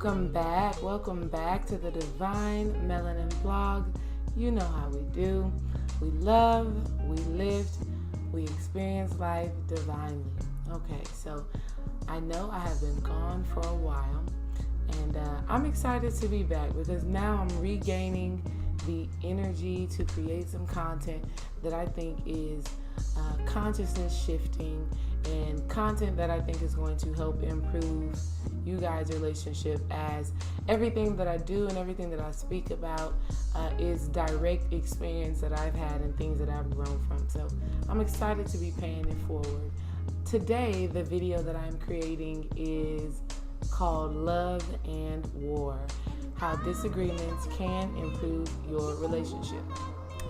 Welcome back to the Divine Melanin blog. You know how we do. We love, we lift, we experience life divinely. Okay, so I know I have been gone for a while, and I'm excited to be back because now I'm regaining the energy to create some content that I think is consciousness shifting and content that I think is going to help improve you guys' relationship, as everything that I do and everything that I speak about is direct experience that I've had and things that I've grown from. So I'm excited to be paying it forward. Today, the video that I'm creating is called Love and War: How Disagreements Can Improve Your Relationship.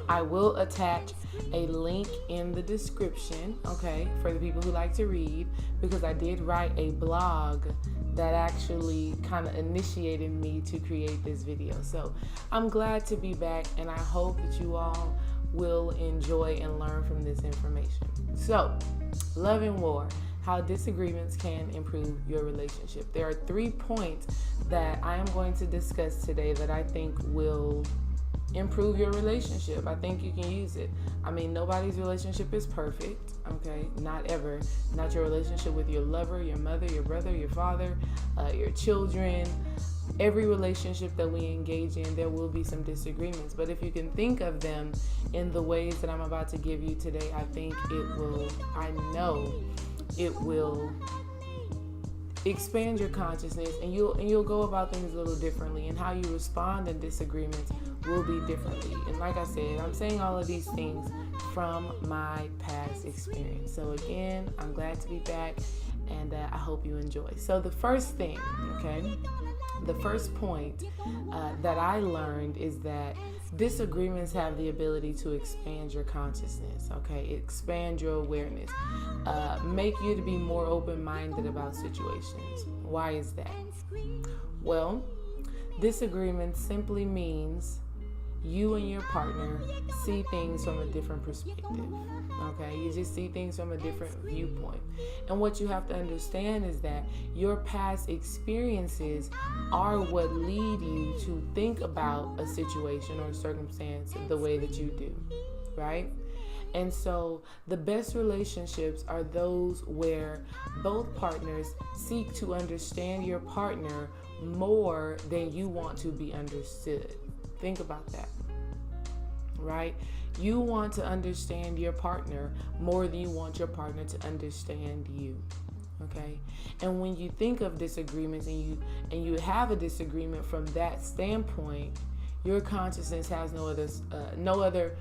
I will attach a link in the description, okay, for the people who like to read, because I did write a blog that actually kind of initiated me to create this video. So I'm glad to be back, and I hope that you all will enjoy and learn from this information. So, Love and War: How Disagreements Can Improve Your Relationship. There are 3 points that I am going to discuss today that I think will improve your relationship. I think you can use it. I mean, nobody's relationship is perfect, okay? Not ever. Not your relationship with your lover, your mother, your brother, your father, your children. Every relationship that we engage in, there will be some disagreements. But if you can think of them in the ways that I'm about to give you today, I think I know it will expand your consciousness, and you'll go about things a little differently, and how you respond in disagreements will be differently. And like I said, I'm saying all of these things from my past experience. So again, I'm glad to be back, and I hope you enjoy. So the first thing, the first point that I learned is that disagreements have the ability to expand your consciousness, expand your awareness, make you to be more open-minded about situations. Why is that? Well, disagreement simply means you and your partner see things from a different perspective, You just see things from a different viewpoint. And what you have to understand is that your past experiences are what lead you to think about a situation or circumstance the way that you do, right? And so the best relationships are those where both partners seek to understand your partner more than you want to be understood. Think about that, right? You want to understand your partner more than you want your partner to understand you, okay? And when you think of disagreements and you have a disagreement from that standpoint, your consciousness has no other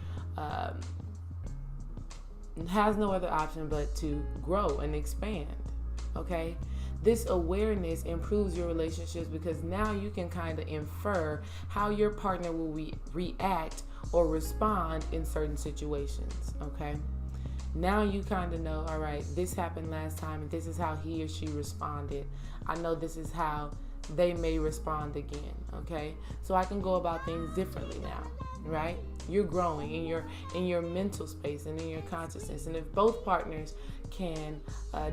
option but to grow and expand, okay? This awareness improves your relationships because now you can kind of infer how your partner will react or respond in certain situations, okay? Now you kind of know, all right, this happened last time and this is how he or she responded. I know this is how they may respond again, okay? So I can go about things differently now, right? You're growing in your mental space and in your consciousness. And if both partners can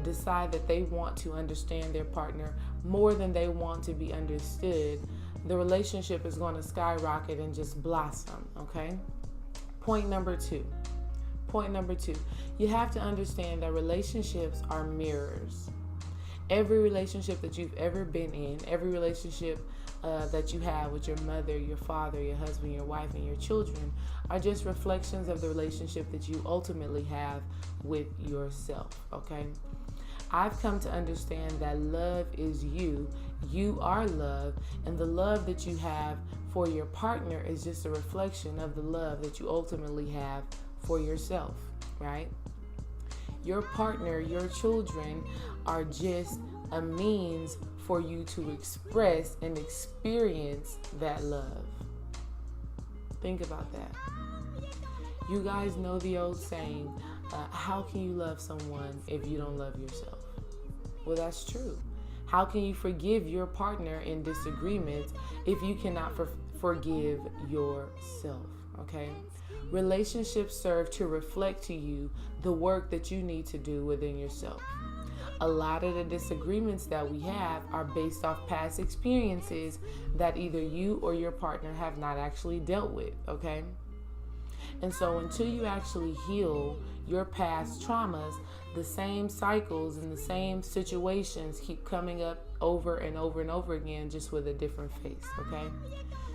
decide that they want to understand their partner more than they want to be understood, the relationship is going to skyrocket and just blossom, okay? Point number two. You have to understand that relationships are mirrors. Every relationship that you've ever been in, every relationship that you have with your mother, your father, your husband, your wife, and your children are just reflections of the relationship that you ultimately have with yourself, okay? I've come to understand that love is you. You are love, and the love that you have for your partner is just a reflection of the love that you ultimately have for yourself, right? Your partner, your children are just a means for you to express and experience that love. Think about that. You guys know the old saying, how can you love someone if you don't love yourself? Well, that's true. How can you forgive your partner in disagreements if you cannot forgive yourself, okay? Relationships serve to reflect to you the work that you need to do within yourself. A lot of the disagreements that we have are based off past experiences that either you or your partner have not actually dealt with, okay? And so until you actually heal your past traumas, the same cycles and the same situations keep coming up over and over and over again, just with a different face, okay?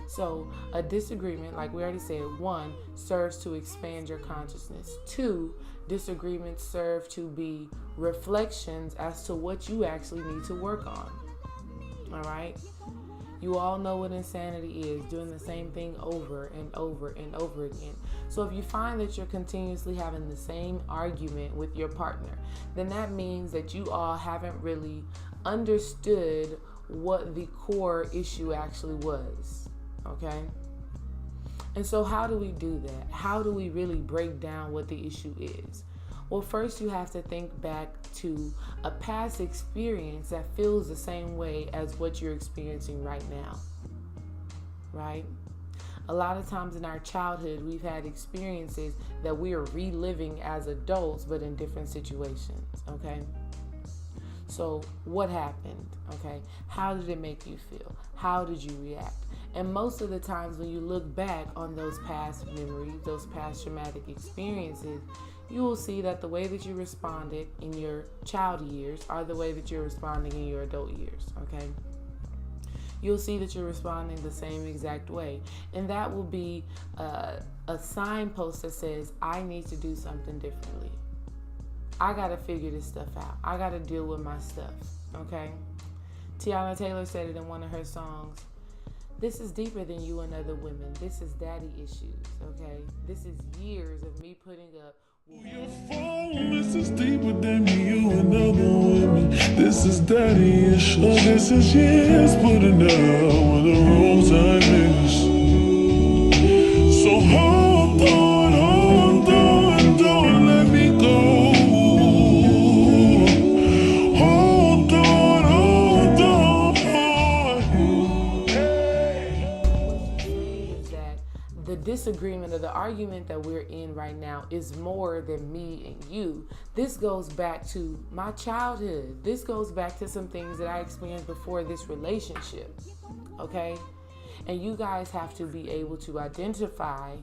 So a disagreement, like we already said, 1, serves to expand your consciousness. 2, disagreements serve to be reflections as to what you actually need to work on. All right? You all know what insanity is, doing the same thing over and over and over again. So if you find that you're continuously having the same argument with your partner, then that means that you all haven't really understood what the core issue actually was. Okay? And so how do we do that? How do we really break down what the issue is? Well, first you have to think back to a past experience that feels the same way as what you're experiencing right now, right? A lot of times in our childhood, we've had experiences that we are reliving as adults, but in different situations, okay? So what happened, okay? How did it make you feel? How did you react? And most of the times when you look back on those past memories, those past traumatic experiences, you will see that the way that you responded in your child years are the way that you're responding in your adult years, okay? You'll see that you're responding the same exact way. And that will be a signpost that says, I need to do something differently. I got to figure this stuff out. I got to deal with my stuff, okay? Tiana Taylor said it in one of her songs. This is deeper than you and other women. This is daddy issues, okay? This is years of me putting up. Your phone, this is deeper than you and other women. This is daddy issues. This is years putting up with the wrong time niggas. So hold on, don't let me go. Hold on. Is that the disagreement or the argument that we're in right now is more than me and you. This goes back to my childhood. This goes back to some things that I experienced before this relationship, okay? And you guys have to be able to identify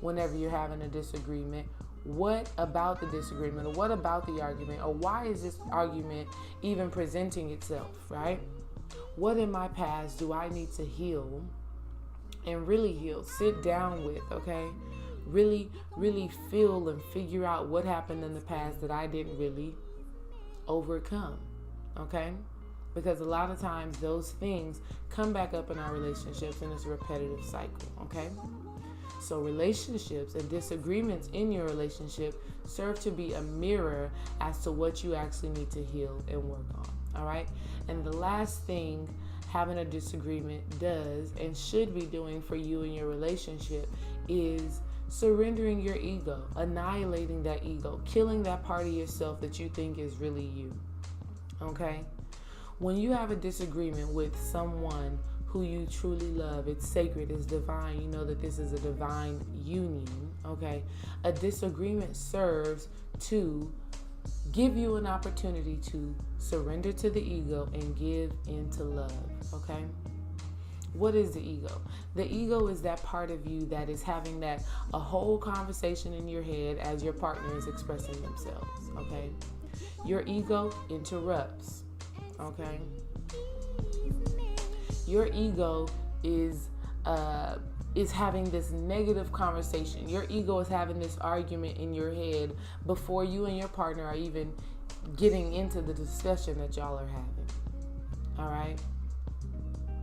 whenever you're having a disagreement, what about the disagreement or what about the argument or why is this argument even presenting itself, right? What in my past do I need to heal and really heal, sit down with, okay? Really feel and figure out what happened in the past that I didn't really overcome, okay? Because a lot of times those things come back up in our relationships and it's a repetitive cycle, okay? So relationships and disagreements in your relationship serve to be a mirror as to what you actually need to heal and work on, all right? And the last thing having a disagreement does and should be doing for you in your relationship is surrendering your ego, annihilating that ego, killing that part of yourself that you think is really you, okay? When you have a disagreement with someone who you truly love, it's sacred, it's divine, you know that this is a divine union, okay? A disagreement serves to give you an opportunity to surrender to the ego and give into love, okay? What is the ego? The ego is that part of you that is having a whole conversation in your head as your partner is expressing themselves, okay? Your ego interrupts, okay? Your ego is having this negative conversation. Your ego is having this argument in your head before you and your partner are even getting into the discussion that y'all are having. All right?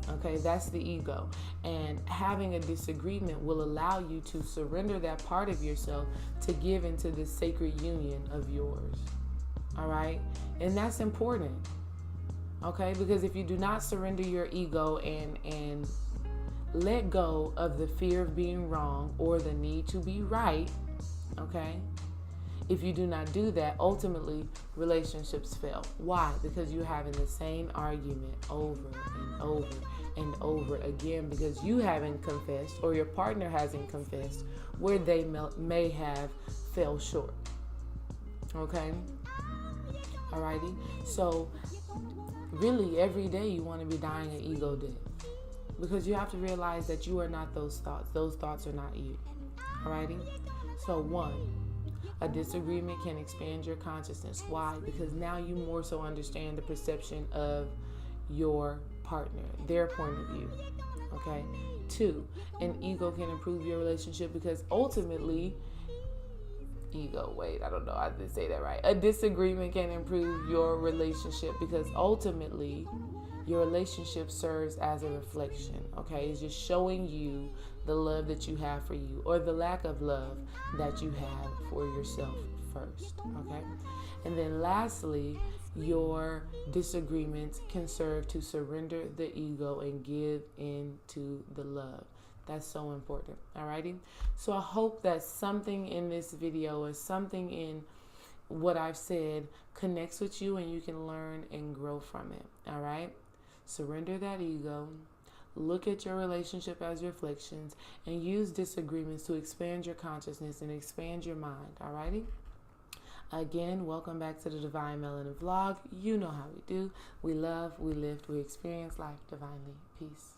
Okay, that's the ego. And having a disagreement will allow you to surrender that part of yourself to give into this sacred union of yours. All right? And that's important. Okay? Because if you do not surrender your ego and let go of the fear of being wrong or the need to be right, okay? If you do not do that, ultimately relationships fail. Why? Because you're having the same argument over and over and over again because you haven't confessed or your partner hasn't confessed where they may have fell short. Okay? Alrighty? So, really, every day you want to be dying an ego death. Because you have to realize that you are not those thoughts. Those thoughts are not you. Alrighty? So, one, a disagreement can expand your consciousness. Why? Because now you more so understand the perception of your partner, their point of view. Okay? Two, an ego can improve your relationship because ultimately, I didn't say that right. A disagreement can improve your relationship because ultimately, your relationship serves as a reflection. Okay? It's just showing you the love that you have for you or the lack of love that you have for yourself first. Okay? And then lastly, your disagreements can serve to surrender the ego and give in to the love. That's so important. Alrighty? So I hope that something in this video or something in what I've said connects with you and you can learn and grow from it. Alright? Surrender that ego. Look at your relationship as reflections and use disagreements to expand your consciousness and expand your mind. Alrighty? Again, welcome back to the Divine Melanin Vlog. You know how we do. We love, we lift, we experience life divinely. Peace.